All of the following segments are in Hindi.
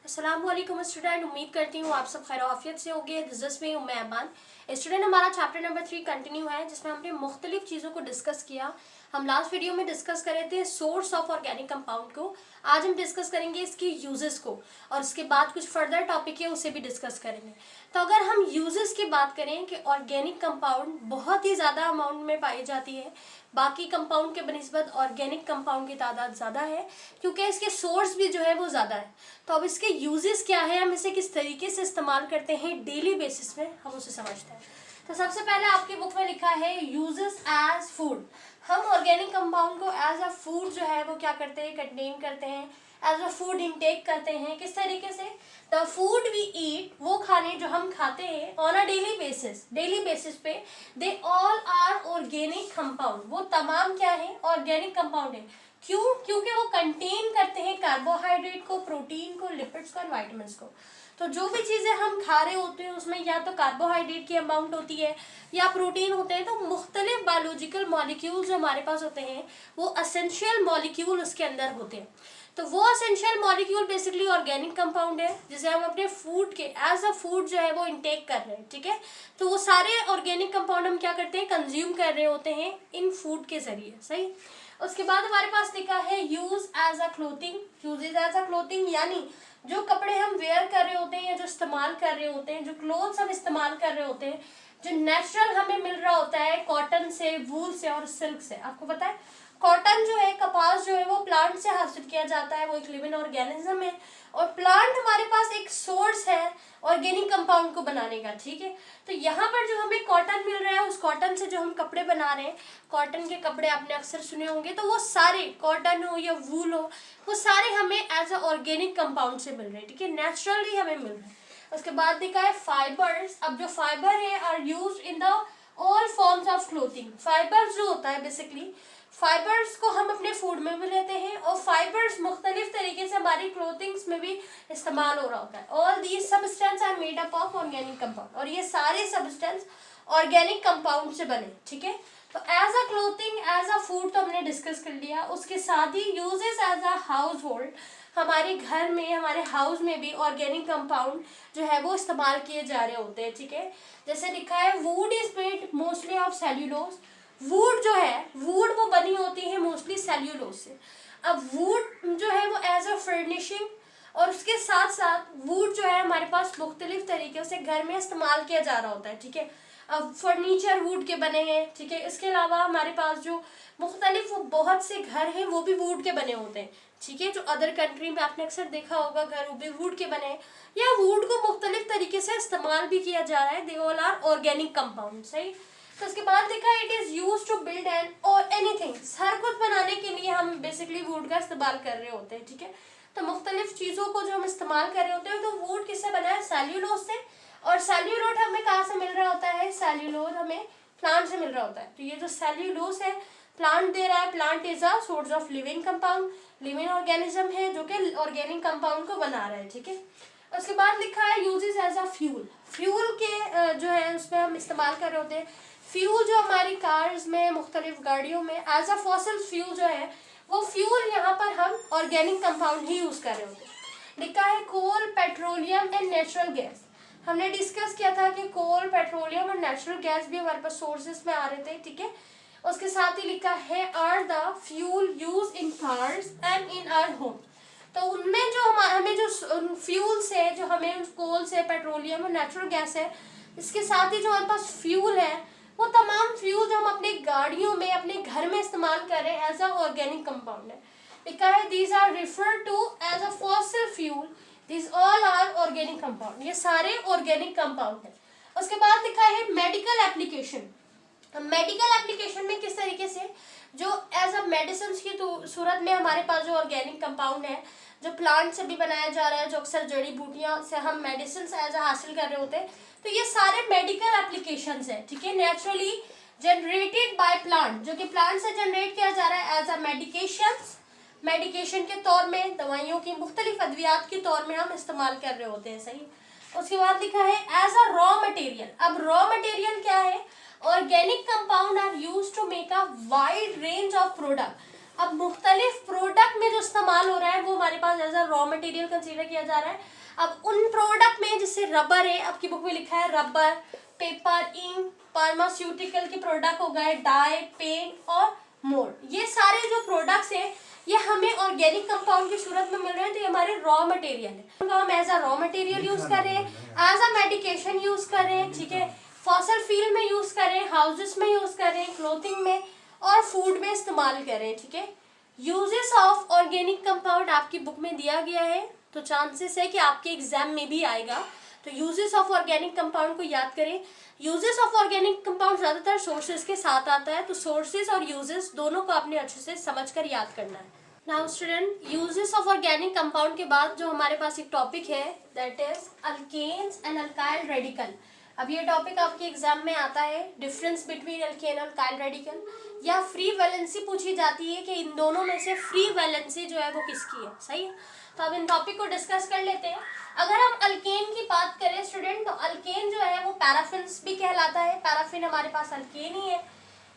अस्सलामुअलैकुम स्टूडेंट, उम्मीद करती हूँ आप सब खैर आफियत से होंगे। दिस में मैं अमान। स्टूडेंट, हमारा चैप्टर नंबर 3 कंटिन्यू है, जिसमें हमने मुख्तलिफ चीज़ों को डिस्कस किया। हम लास्ट वीडियो में डिस्कस कर रहे थे सोर्स ऑफ ऑर्गेनिक कंपाउंड को। आज हम डिस्कस करेंगे इसके यूजेस को, और उसके बाद कुछ फर्दर टॉपिक है उसे भी डिस्कस करेंगे। तो अगर हम यूजेस की बात करें कि ऑर्गेनिक कंपाउंड बहुत ही ज़्यादा अमाउंट में पाई जाती है, बाकी कंपाउंड के बनिस्बत ऑर्गेनिक कंपाउंड की तादाद ज़्यादा है, क्योंकि इसके सोर्स भी जो है वो ज़्यादा है। तो अब इसके यूजेस क्या है, हम इसे किस तरीके से इस्तेमाल करते हैं डेली बेसिस में, हम उसे समझते हैं। तो सबसे पहले आपकी बुक में लिखा है यूजेस एज फूड। हम ऑर्गेनिक कंपाउंड को एज अ फूड जो है वो क्या करते हैं, कंटेन करते हैं, एज अ फूड इनटेक करते हैं। किस तरीके से? द फूड वी ईट, वो खाने जो हम खाते हैं ऑन अ डेली बेसिस पे, they all are organic compound, वो तमाम क्या है, ऑर्गेनिक कंपाउंड है। क्यों? क्योंकि वो कंटेन करते हैं कार्बोहाइड्रेट को, प्रोटीन को, लिपिड्स को और वाइटामिन्स को। तो जो भी चीज़ें हम खा रहे होते हैं उसमें या तो कार्बोहाइड्रेट की अमाउंट होती है या प्रोटीन होते हैं। तो मुख्तलिफ बायोलॉजिकल मॉलिक्यूल जो हमारे पास होते हैं वो एसेंशियल मॉलिक्यूल उसके अंदर होते हैं। तो वो essential molecule basically organic compound है, जिसे हम अपने फूड के एज अ फूड जो है वो इनटेक कर रहे हैं। ठीक है, तो वो सारे ऑर्गेनिक कंपाउंड हम क्या करते हैं, कंज्यूम कर रहे होते हैं इन फूड के जरिए। सही। उसके बाद हमारे पास लिखा है use as a clothing. Uses as a clothing यानी जो कपड़े हम वेयर कर रहे होते हैं या जो इस्तेमाल कर रहे होते हैं, जो क्लोथ्स हम इस्तेमाल कर रहे होते हैं, जो नेचुरल हमें मिल रहा होता है कॉटन से, वूल से और सिल्क से। आपको पता है कॉटन जो है, कपास जो है वो प्लांट से हासिल किया जाता है, वो एक लिविंग ऑर्गेनिज्म है, और प्लांट हमारे पास एक सोर्स है ऑर्गेनिक कंपाउंड को बनाने का। ठीक है, तो यहाँ पर जो हमें कॉटन मिल रहा है, उस कॉटन से जो हम कपड़े बना रहे हैं, कॉटन के कपड़े आपने अक्सर सुने होंगे, तो वो सारे कॉटन हो या वूल हो, वो सारे हमें एज अ ऑर्गेनिक कंपाउंड से मिल रहे हैं। ठीक है, नेचुरली हमें मिल रहे हैं। उसके बाद देखा है फाइबर्स। अब जो फाइबर है are use in the all forms of clothing. Fibers जो होता है बेसिकली, फाइबर्स को हम अपने फूड में भी लेते हैं, और फाइबर्स मुख्तलिफ तरीके से हमारी क्लोथिंग्स में भी इस्तेमाल हो रहा होता है। All these substance are made up of organic compound, और ये सारे सब्सटेंस ऑर्गेनिक कंपाउंड से बने। ठीक है, तो as a clothing, as a food तो हमने डिस्कस कर लिया। उसके साथ ही uses as a household, हमारे घर में, हमारे हाउस में भी ऑर्गेनिक कंपाउंड जो है वो इस्तेमाल किए जा रहे होते हैं। ठीक है, जैसे लिखा है would is made mostly of cellulose. Would जो है, वुड वो बनी होती है मोस्टली सेल्यूलोज से। अब वुड जो है वो एज अ फर्निशिंग, और उसके साथ साथ वुड जो है हमारे पास मुख्तलिफ तरीके से घर में इस्तेमाल किया जा रहा होता है। ठीक है, अब फर्नीचर वुड के बने हैं। ठीक है, इसके अलावा हमारे पास जो मुख्तलिफ बहुत से घर हैं वो भी वुड के बने होते हैं। ठीक है, जो अदर कंट्री में आपने अक्सर देखा होगा घर वो भी वुड के बने हैं, या वुड को मुख्तलिफ तरीके से इस्तेमाल भी किया जा रहा है। They all are organic compound. सही। तो उसके बाद देखा it is use to build and और एनीथिंग, हर कुछ बनाने के लिए हम बेसिकली वुड का इस्तेमाल कर रहे होते हैं। ठीक है, तो मुख्तलिफ चीज़ों को जो हम इस्तेमाल कर रहे होते हैं, तो वुड किससे बना है, सेल्यूलोज से। और सेल्यूलोज हमें कहाँ से मिल रहा होता है, सेल्यूलोज हमें प्लांट से मिल रहा होता है। तो ये जो सेल्यूलोज है प्लांट दे रहा है, plant is a source of living compound, living organism है जो कि ऑर्गेनिक कंपाउंड को बना रहा है। ठीक है, उसके बाद लिखा है uses as a fuel. Fuel के जो है उसमें हम इस्तेमाल कर रहे होते हैं। फ्यूल जो हमारी कार्स में, मुख्तलिफ गाड़ियों में एज अ फॉसिल फ्यूल जो है, वो फ्यूल यहाँ पर हम ऑर्गेनिक कंपाउंड ही यूज कर रहे होते हैं। लिखा है कोल, पेट्रोलियम एंड नेचुरल गैस। हमने डिस्कस किया था कि कोल, पेट्रोलियम और नेचुरल गैस भी हमारे पास सोर्सेस में आ रहे थे। ठीक है, उसके साथ ही लिखा है are the fuel use in cars and in our home. तो उनमें जो हमें जो फ्यूल्स है, जो हमें कोल से, पेट्रोलियम और नेचुरल गैस है, इसके साथ ही जो हमारे पास फ्यूल है, वो तमाम फ्यूल जो हम अपनी गाड़ियों में, अपने घर में इस्तेमाल कर रहे हैं एज अ ऑर्गेनिक कंपाउंड है। लिखा है these are refer to as a fossil fuel, these all are organic compound, ये सारे ऑर्गेनिक कंपाउंड है। उसके बाद लिखा है मेडिकल एप्लीकेशन। मेडिकल एप्लीकेशन में किस तरीके से जो एज अ मेडिसिन की सूरत में हमारे पास जो ऑर्गेनिक कंपाउंड है, जो प्लांट से भी बनाया जा रहा है, जो अक्सर जड़ी बूटियां से हम मेडिसिन एज अ हासिल कर रहे होते हैं, तो ये सारे मेडिकल एप्लीकेशंस है। ठीक है, नेचुरली जनरेटेड बाय प्लांट, जो कि प्लांट से जनरेट किया जा रहा है एज अ मेडिकेशन के तौर में, दवाइयों की, मुख्तलिफ अद्वियात के तौर में हम इस्तेमाल कर रहे होते हैं। सही। उसके बाद लिखा है एज अ रॉ मटेरियल। अब रॉ मटेरियल क्या है, organic compound are used to make a wide range of product. अब मुख्तलिफ प्रोडक्ट में जो इस्तेमाल हो रहा है वो हमारे पास as a raw material consider किया जा रहा है। अब उन प्रोडक्ट में जैसे रबर है, आपकी बुक में लिखा है रबर, पेपर, इंक, फार्मास्यूटिकल के प्रोडक्ट हो गए, डाई, पेंट और मोल्ड, ये सारे जो प्रोडक्ट्स हैं ये हमें ऑर्गेनिक कंपाउंड की सूरत में मिल रहे हैं, तो ये हमारे रॉ मटेरियल है, उनको हम as a raw material use करें, एज अ मेडिकेशन यूज करें, ठीक है, फॉसल फील्ड में यूज करें, हाउसेस में यूज करें, क्लोथिंग में और फूड में इस्तेमाल करें, ठीक है। यूजेस ऑफ ऑर्गेनिक कंपाउंड आपकी बुक में दिया गया है, तो चांसेस है कि आपके एग्जाम में भी आएगा, तो यूजेस ऑफ ऑर्गेनिक कंपाउंड को याद करें। यूजेस ऑफ ऑर्गेनिक कंपाउंड ज़्यादातर सोर्सेज के साथ आता है, तो सोर्सेज और यूजेस दोनों को आपने अच्छे से समझकर याद करना है। Now student, uses of organic compound के बाद जो हमारे पास एक टॉपिक है that is alkanes and alkyl radical. अब ये टॉपिक आपके एग्जाम में आता है, डिफरेंस बिटवीन अल्केन और अल्काइल रेडिकल, या फ्री वैलेंसी पूछी जाती है कि इन दोनों में से फ्री वैलेंसी जो है वो किसकी है, सही है। तो अब इन टॉपिक को डिस्कस कर लेते हैं। अगर हम अल्केन की बात करें स्टूडेंट, तो अल्केन जो है वो पैराफिन्स भी कहलाता है, पैराफिन हमारे पास अल्केन ही है।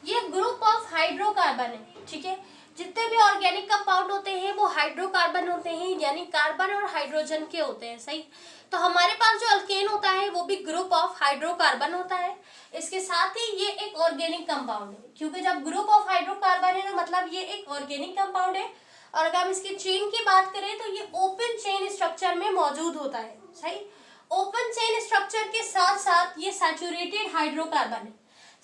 ये ग्रुप ऑफ हाइड्रोकार्बन है, ठीक है। जितने भी ऑर्गेनिक कंपाउंड होते हैं वो हाइड्रोकार्बन होते हैं, यानी कार्बन और हाइड्रोजन के होते हैं, सही। तो हमारे पास जो अल्केन होता है वो भी ग्रुप ऑफ हाइड्रोकार्बन होता है। इसके साथ ही ये एक ऑर्गेनिक कंपाउंड है, क्योंकि जब ग्रुप ऑफ हाइड्रोकार्बन है तो मतलब ये एक ऑर्गेनिक कंपाउंड है। और अगर हम इसकी चेन की बात करें तो ये ओपन चेन स्ट्रक्चर में मौजूद होता है, सही। ओपन चेन स्ट्रक्चर के साथ साथ ये सैचुरेटेड हाइड्रोकार्बन है।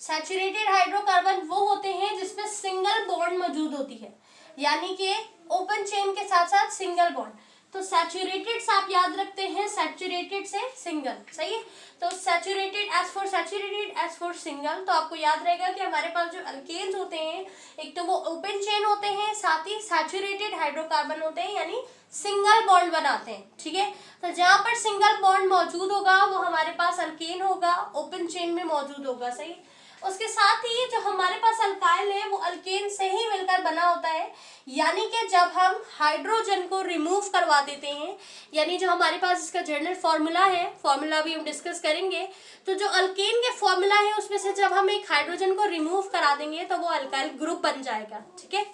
सैचुरेटेड हाइड्रोकार्बन वो होते हैं जिसमें सिंगल बॉन्ड मौजूद होती है, यानी कि ओपन चेन के साथ साथ सिंगल बॉन्ड। तो सैचुरेटेड से आप याद रखते हैं, सैचुरेटेड से सिंगल, सही है। तो saturated as for saturated, as for single, तो आपको याद रहेगा कि हमारे पास जो अल्केन्स होते हैं एक तो वो ओपन चेन होते हैं, साथ ही सैचुरेटेड हाइड्रोकार्बन होते हैं, यानी सिंगल बॉन्ड बनाते हैं, ठीक है। तो जहाँ पर सिंगल बॉन्ड मौजूद होगा वो हमारे पास अल्केन होगा, ओपन चेन में मौजूद होगा, सही। उसके साथ ही जो हमारे पास अल्काइल है वो अल्केन से ही मिलकर बना होता है, यानी कि जब हम हाइड्रोजन को रिमूव करवा देते हैं, यानी जो हमारे पास इसका जनरल फार्मूला है, फार्मूला भी हम डिस्कस करेंगे, तो जो अल्केन के फार्मूला है उसमें से जब हम एक हाइड्रोजन को रिमूव करा देंगे तो वो अल्काइल ग्रुप बन जाएगा, ठीक है।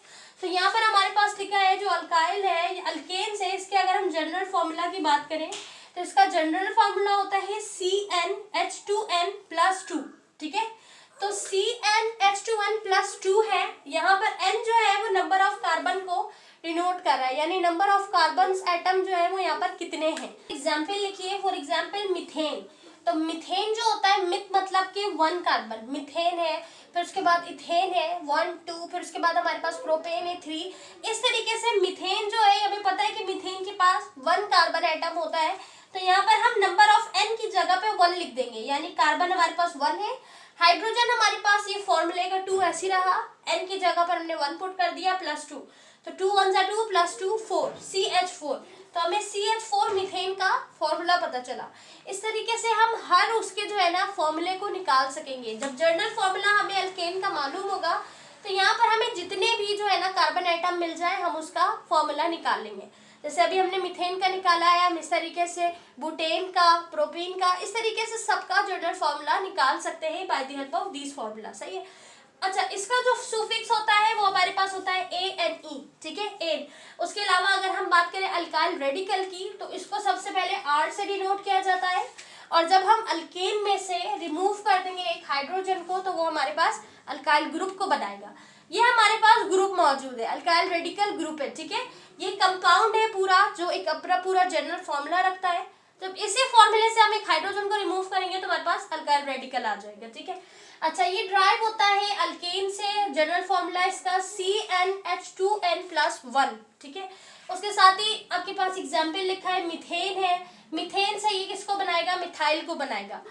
तो यहाँ पर हमारे पास लिखा है जो अल्काइल है, अल्केन से, इसके अगर हम जनरल फार्मूला की बात करें तो इसका जनरल फार्मूला होता है CnH2n+2, ठीक है। तो CnH2n+2 है, यहाँ पर n जो है वो नंबर ऑफ कार्बन को डिनोट कर रहा है, यानी नंबर ऑफ कार्बन एटम जो है वो यहाँ पर कितने हैं। एग्जाम्पल लिखिए, फॉर एग्जाम्पल मिथेन। तो मिथेन जो होता है, मिथ मतलब कि 1 कार्बन, मिथेन है, फिर उसके बाद इथेन है 1 2, फिर उसके बाद हमारे पास प्रोपेन है 3। इस तरीके से मिथेन जो है, हमें पता है कि मिथेन के पास 1 कार्बन एटम होता है, तो यहाँ पर हम नंबर ऑफ n की जगह पे 1 लिख देंगे, यानी कार्बन हमारे पास 1 है। हाइड्रोजन हमारे पास ये फॉर्मूले का 2 ऐसी रहा, n की जगह पर हमने 1 पुट कर दिया +2, तो 2 1 = 2 +2 4, CH4। तो हमें CH4 मीथेन का फॉर्मूला पता चला। इस तरीके से हम हर उसके जो है ना फॉर्मूले को निकाल सकेंगे। जब जनरल फॉर्मूला हमें अल्केन का मालूम होगा तो यहाँ पर हमें जितने भी जो है ना कार्बन आइटम मिल जाए हम उसका फॉर्मूला निकाल लेंगे। जैसे अभी हमने मीथेन का निकाला है, हम इस तरीके से बुटेन का, प्रोपीन का, इस तरीके से सबका जनरल फॉर्मूला निकाल सकते हैं by the help of this formula, सही है। अच्छा, इसका जो सुफिक्स होता है वो हमारे पास होता है ANE, ठीक है, एन। उसके अलावा अगर हम बात करें अल्काइल रेडिकल की तो इसको सबसे पहले R से डिनोट किया जाता है, और जब हम अल्केन में से रिमूव कर देंगे एक हाइड्रोजन को तो वो हमारे पास अल्काइल ग्रुप को बनाएगा। ये हमारे पास ग्रुप मौजूद है, अल्काइल रेडिकल ग्रुप है, ठीक है। ये कंपाउंड है पूरा जो एक अपना पूरा जनरल फॉर्मूला रखता है। जब इसी फॉर्मूले से हम एक हाइड्रोजन को रिमूव करेंगे तो हमारे पास अल्काइल रेडिकल आ जाएगा, ठीक है। अच्छा, ये ड्राइव होता है अल्केन से, जनरल फॉर्मूला इसका CnH2n+1, ठीक है। उसके साथ ही आपके पास एग्जाम्पल लिखा है मिथेन है, मिथेन से ये किसको बनाएगा, मिथाइल को बनाएगा।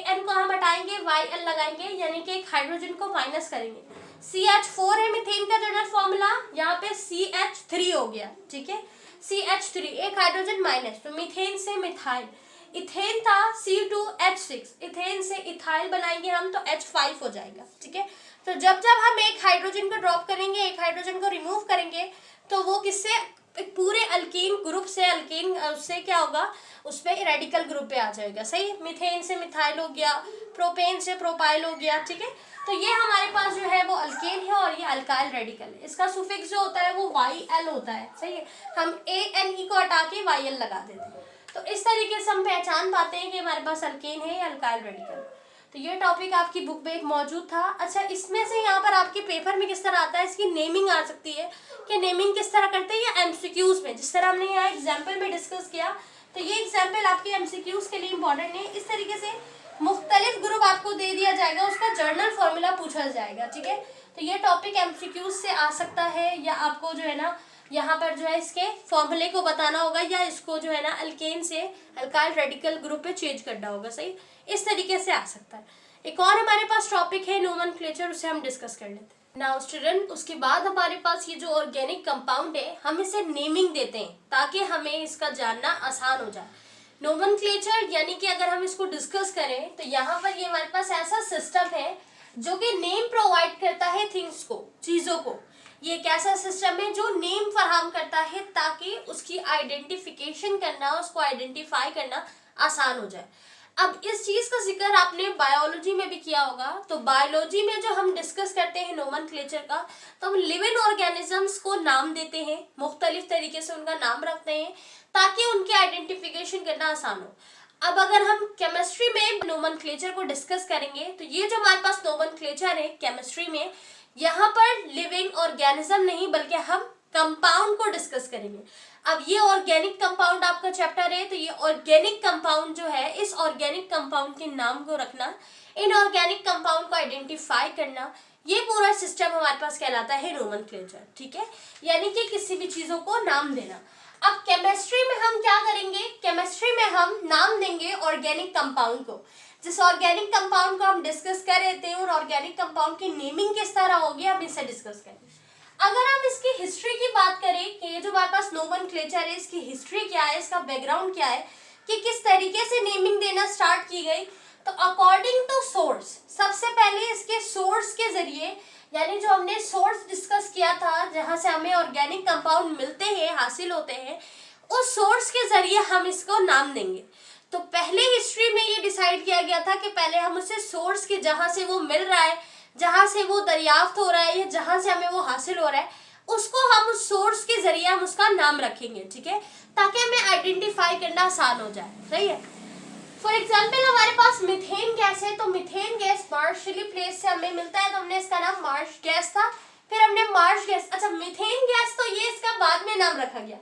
An को हम हटाएंगे, YL लगाएंगे, यानी कि एक हाइड्रोजन को माइनस करेंगे। CH4 है मिथेन का जनरल फॉर्मूला, यहाँ पे CH3 हो गया, ठीक है, CH3 एक हाइड्रोजन माइनस, तो मिथेन से मिथाइल। इथेन था C2H6, इथेन से इथाइल बनाएंगे हम तो H5 हो जाएगा, ठीक है। तो जब जब हम एक हाइड्रोजन को ड्रॉप करेंगे, एक हाइड्रोजन को रिमूव करेंगे तो वो किससे एक पूरे अल्कीन ग्रुप से अल्कीन उससे क्या होगा, उस पर रेडिकल ग्रुप पे आ जाएगा। सही, मीथेन से मिथाइल हो गया, प्रोपेन से प्रोपाइल हो गया। ठीक है, तो ये हमारे पास जो है वो अल्केन है और ये अल्काइल रेडिकल है। इसका सुफिक्स जो होता है वो YL होता है। सही है, हम ANE को हटा के YL लगा देते हैं। तो इस तरीके से हम पहचान पाते हैं कि हमारे पास अल्केन है या अल्काइल रेडिकल। तो ये टॉपिक आपकी बुक में एक मौजूद था। अच्छा, इसमें से यहाँ पर आपके पेपर में किस तरह आता है, इसकी नेमिंग आ सकती है कि नेमिंग किस तरह करते हैं, या MCQs में जिस तरह हमने यहाँ एग्जाम्पल में डिस्कस किया, तो ये एग्जाम्पल आपके MCQs के लिए इंपॉर्टेंट है। इस तरीके से मुख्तलिफ ग्रुप आपको दे दिया जाएगा, उसका जर्नल फॉर्मूला पूछा जाएगा। ठीक है, तो ये टॉपिक MCQs से आ सकता है, या आपको जो है ना यहाँ पर जो है इसके फॉर्मूले को बताना होगा, या इसको जो है ना अल्केन से अल्काइल रेडिकल ग्रुप पे चेंज करना होगा। सही, इस तरीके से आ सकता है। एक और हमारे पास टॉपिक है नोमेनक्लेचर, उसे हम डिस्कस कर लेते हैं। नाउ स्टूडेंट, उसके बाद हमारे पास ये जो ऑर्गेनिक कंपाउंड है, हम इसे नेमिंग देते हैं ताकि हमें इसका जानना आसान हो जाए। नोमेनक्लेचर यानी कि अगर हम इसको डिस्कस करें तो यहाँ पर ये हमारे पास ऐसा सिस्टम है जो कि नेम प्रोवाइड करता है थिंग्स को, चीज़ों को। ये एक ऐसा सिस्टम है जो नेम फराहम करता है ताकि उसकी आइडेंटिफिकेशन करना, उसको आइडेंटिफाई करना आसान हो जाए। अब इस चीज़ का जिक्र आपने बायोलॉजी में भी किया होगा। तो बायोलॉजी में जो हम डिस्कस करते हैं नोमेनक्लेचर का, तो हम लिविंग ऑर्गेनिजम्स को नाम देते हैं, मुख्तलिफ तरीके से उनका नाम रखते हैं ताकि उनके आइडेंटिफिकेशन करना आसान हो। अब अगर हम केमिस्ट्री में नोमेनक्लेचर को डिस्कस करेंगे तो ये जो हमारे पास नोमेनक्लेचर है केमिस्ट्री में, यहाँ पर लिविंग ऑर्गेनिज्म नहीं बल्कि हम कंपाउंड को डिस्कस करेंगे। अब ये ऑर्गेनिक कंपाउंड आपका चैप्टर है, तो ये ऑर्गेनिक कंपाउंड जो है, इस ऑर्गेनिक कंपाउंड के नाम को रखना, इन ऑर्गेनिक कंपाउंड को आइडेंटिफाई करना, ये पूरा सिस्टम हमारे पास कहलाता है नोमेनक्लेचर। ठीक है, यानी कि किसी भी चीजों को नाम देना। अब केमिस्ट्री में हम क्या करेंगे, केमिस्ट्री में हम नाम देंगे ऑर्गेनिक कंपाउंड को। जिस ऑर्गेनिक कंपाउंड को हम डिस्कस कर रहे थे, और ऑर्गेनिक कंपाउंड की नेमिंग किस तरह होगी, हम इसे डिस्कस करेंगे। अगर हम इसकी हिस्ट्री की बात करें कि ये जो हमारे पास नोमेनक्लेचर है, इसकी हिस्ट्री क्या है, इसका बैकग्राउंड क्या है, कि किस तरीके से नेमिंग देना स्टार्ट की गई, तो अकॉर्डिंग टू सोर्स, सबसे पहले इसके सोर्स के जरिए, यानी जो हमने सोर्स डिस्कस किया था जहां से हमें ऑर्गेनिक कंपाउंड मिलते हैं, हासिल होते हैं, उस सोर्स के जरिए हम इसको नाम देंगे। तो पहले हिस्ट्री में ये डिसाइड किया गया था कि पहले हम उसे सोर्स के, जहां से वो मिल रहा है, जहां से वो दरियाफ्त हो रहा है, या जहां से हमें वो हासिल हो रहा है, उसको हम उस सोर्स के जरिए हम उसका नाम रखेंगे। ठीक है, ताकि हमें आइडेंटिफाई करना आसान हो जाए। सही है, फॉर एग्जाम्पल हमारे पास मिथेन गैस है, तो मिथेन गैस मार्शली प्लेस से हमें मिलता है, तो हमने इसका नाम मार्श गैस था, फिर हमने मार्श गैस, अच्छा मिथेन गैस तो ये इसका बाद में नाम रखा गया,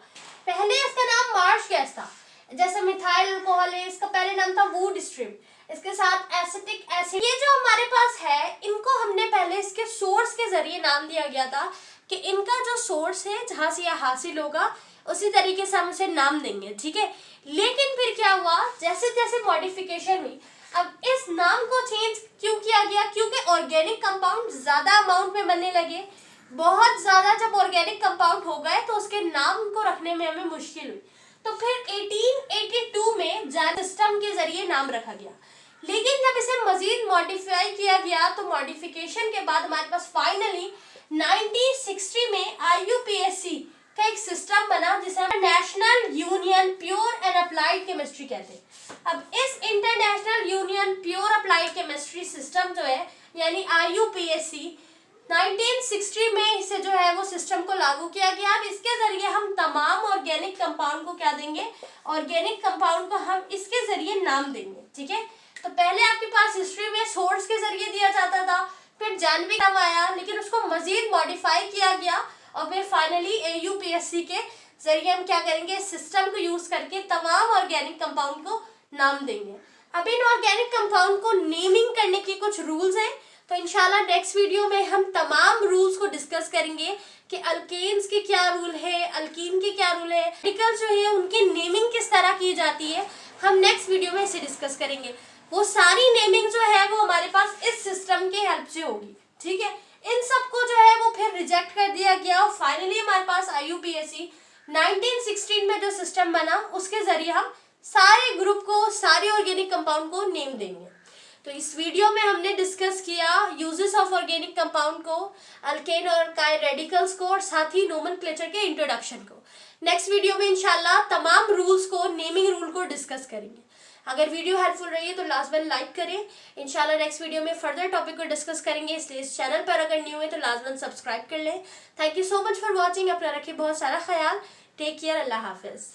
पहले इसका नाम मार्श गैस था। जैसे मिथाइल अल्कोहल है, इसका पहले नाम था वुड स्ट्रीम, इसके साथ एसिटिक एसिड, ये जो हमारे पास है, इनको हमने पहले इसके सोर्स के जरिए नाम दिया गया था कि इनका जो सोर्स है जहां से यह हासिल होगा, उसी तरीके से हम उसे नाम देंगे। ठीक है, लेकिन फिर क्या हुआ, जैसे जैसे मॉडिफिकेशन हुई, अब इस नाम को चेंज क्यों किया गया, क्योंकि ऑर्गेनिक कंपाउंड ज्यादा अमाउंट में बनने लगे, बहुत ज्यादा जब ऑर्गेनिक कंपाउंड हो गए तो उसके नाम को रखने में हमें मुश्किल हुई। तो फिर 1882 में जैन सिस्टम के जरिए नाम रखा गया, लेकिन जब इसे मजीद मॉडिफाई किया गया तो मॉडिफिकेशन के बाद हमारे पास फाइनली 1960 में IUPAC का एक सिस्टम बना जिसे हम national union pure and applied chemistry कहते हैं। अब इस international union pure applied chemistry system जो है, यानी IUPAC, 1960 में इसे जो है वो सिस्टम को लागू किया गया। अब इसके जरिए हम तमाम ऑर्गेनिक कंपाउंड को क्या देंगे, ऑर्गेनिक कंपाउंड को हम इसके जरिए नाम देंगे। ठीक है, तो पहले आपके पास हिस्ट्री में सोर्स के जरिए दिया जाता था, फिर जानवी नाम आया, लेकिन उसको मजीद मॉडिफाई किया गया, और फिर फाइनली AUPAC के जरिए हम क्या करेंगे, सिस्टम को यूज करके तमाम ऑर्गेनिक कंपाउंड को नाम देंगे। अब इन ऑर्गेनिक कंपाउंड को नेमिंग करने के कुछ रूल्स हैं, तो इंशाल्लाह नेक्स्ट वीडियो में हम तमाम रूल्स को डिस्कस करेंगे कि अल्केन्स के क्या रूल है, अल्कीन के क्या रूल है, रेडिकल्स जो है उनकी नेमिंग किस तरह की जाती है, हम नेक्स्ट वीडियो में इसे डिस्कस करेंगे। वो सारी नेमिंग जो है वो हमारे पास इस सिस्टम के हेल्प से होगी। ठीक है, इन सबको जो है वो फिर रिजेक्ट कर दिया गया, और फाइनली हमारे पास IUPAC 1916 में जो सिस्टम बना, उसके जरिए हम सारे ग्रुप को, सारे ऑर्गेनिक कंपाउंड को नेम देंगे। तो इस वीडियो में हमने डिस्कस किया यूजेस ऑफ ऑर्गेनिक कंपाउंड को, अल्केन और अल्काइल रेडिकल्स को, और साथ ही नोमेनक्लेचर के इंट्रोडक्शन को। नेक्स्ट वीडियो में इंशाल्लाह तमाम रूल्स को, नेमिंग रूल को डिस्कस करेंगे। अगर वीडियो हेल्पफुल रही है तो लाजमन लाइक करें। इंशाल्लाह नेक्स्ट वीडियो में फर्दर टॉपिक को डिस्कस करेंगे, इसलिए इस चैनल पर अगर न्यू है तो लाजमन सब्सक्राइब कर लें। Thank you so much for watching. अपना रखिए बहुत सारा ख्याल। Take care. अल्लाह हाफिज़।